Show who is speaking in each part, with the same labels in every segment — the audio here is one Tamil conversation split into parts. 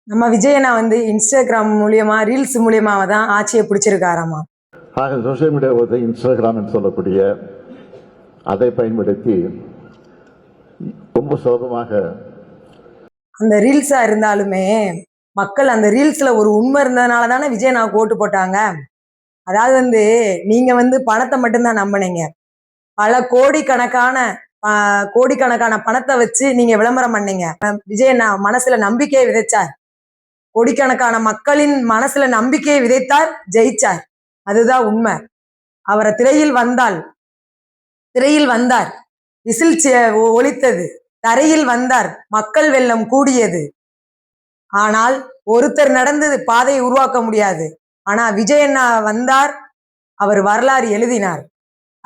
Speaker 1: நம்ம விஜயனா வந்து இன்ஸ்டாகிராம் மூலியமா ரீல்ஸ் மூலியமா தான் ஆட்சியை பிடிச்சிருக்காராமா.
Speaker 2: ஆக சோசியல் மீடியா இன்ஸ்டாகிராம் என்று சொல்லக்கூடிய அதை பயன்படுத்தி ரொம்ப சுலபமாக
Speaker 1: அந்த ரீல்ஸா இருந்தாலுமே மக்கள் அந்த ரீல்ஸ்ல ஒரு உண்மை இருந்ததுனால தானே விஜயனாவுக்கு ஓட்டு போட்டாங்க. அதாவது நீங்க பணத்தை மட்டும்தான் நம்பினீங்க. பல கோடிக்கணக்கான பணத்தை வச்சு நீங்க விளம்பரம் பண்ணீங்க. விஜயண்ணா மனசுல நம்பிக்கையை விதைச்சார். கோடிக்கணக்கான மக்களின் மனசுல நம்பிக்கையை விதைத்தார், ஜெயிச்சார். அதுதான் உண்மை. அவரை திரையில் வந்தார், விசில் ஒலித்தது, தரையில் வந்தார், மக்கள் வெள்ளம் கூடியது. ஆனால் ஒருத்தர் நடந்து பாதையை உருவாக்க முடியாது. ஆனா விஜயண்ணா வந்தார், அவர் வரலாறு எழுதினார்.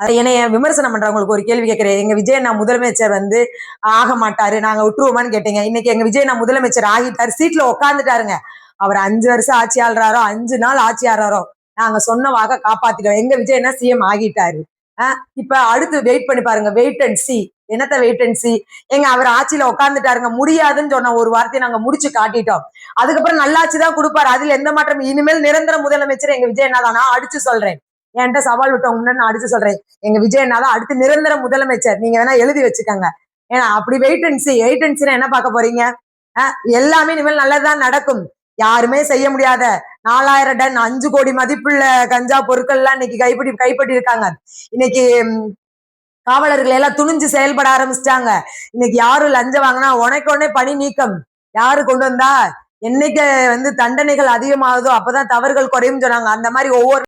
Speaker 1: அதை என்னைய விமர்சனம் பண்றவங்களுக்கு ஒரு கேள்வி கேட்கிறேன். எங்க விஜயண்ணா முதலமைச்சர் ஆக மாட்டாரு, நாங்க விட்டுருவோமான்னு கேட்டீங்க. இன்னைக்கு எங்க விஜயண்ணா முதலமைச்சர் ஆகிட்டாரு, சீட்ல உட்காந்துட்டாருங்க. அவர் 5 வருஷம் ஆட்சி ஆள்றாரோ, 5 நாள் ஆட்சி ஆடுறாரோ, நாங்க சொன்ன வாக்க காப்பாத்திட்டோம். எங்க விஜயண்ணா சிஎம் ஆகிட்டாரு. இப்ப அடுத்து வெயிட் பண்ணி பாருங்க. Wait and see. என்னத்த வெயிட் அண்ட் சி? எங்க அவர் ஆட்சியில உட்காந்துட்டாருங்க. முடியாதுன்னு சொன்ன ஒரு வார்த்தையை நாங்க முடிச்சு காட்டிட்டோம். அதுக்கப்புறம் நல்லாட்சி தான் கொடுப்பாரு. அதுல எந்த மாற்றம். இனிமேல் நிரந்தர முதலமைச்சர் எங்க விஜயண்ணா தான். நான் அடிச்சு சொல்றேன். என்கிட்ட சவால் விட்டவங்க முன்னாடி நான் அடிச்சு சொல்றேன். எங்க விஜயண்ணா தான் அடுத்து நிரந்தர முதலமைச்சர். நீங்க வேணா எழுதி வச்சுக்கோங்க. ஏன்னா அப்படி wait and see. Wait and see என்ன பார்க்க போறீங்க? எல்லாமே இனிமேல் நல்லதான் நடக்கும். யாருமே செய்ய முடியாத 4000 டன் 5 கோடி மதிப்புள்ள கஞ்சா பொருட்கள் எல்லாம் இன்னைக்கு கைப்பற்றி இருக்காங்க. இன்னைக்கு காவலர்கள் எல்லாம் துணிஞ்சு செயல்பட ஆரம்பிச்சிட்டாங்க. இன்னைக்கு யாரும் லஞ்சம் வாங்கினா உடனே பணி நீக்கம். யாரு கொண்டு வந்தா? என்னைக்கு தண்டனைகள் அதிகமாகுதோ அப்பதான் தவறுகள் குறையும் சொன்னாங்க. அந்த மாதிரி ஒவ்வொரு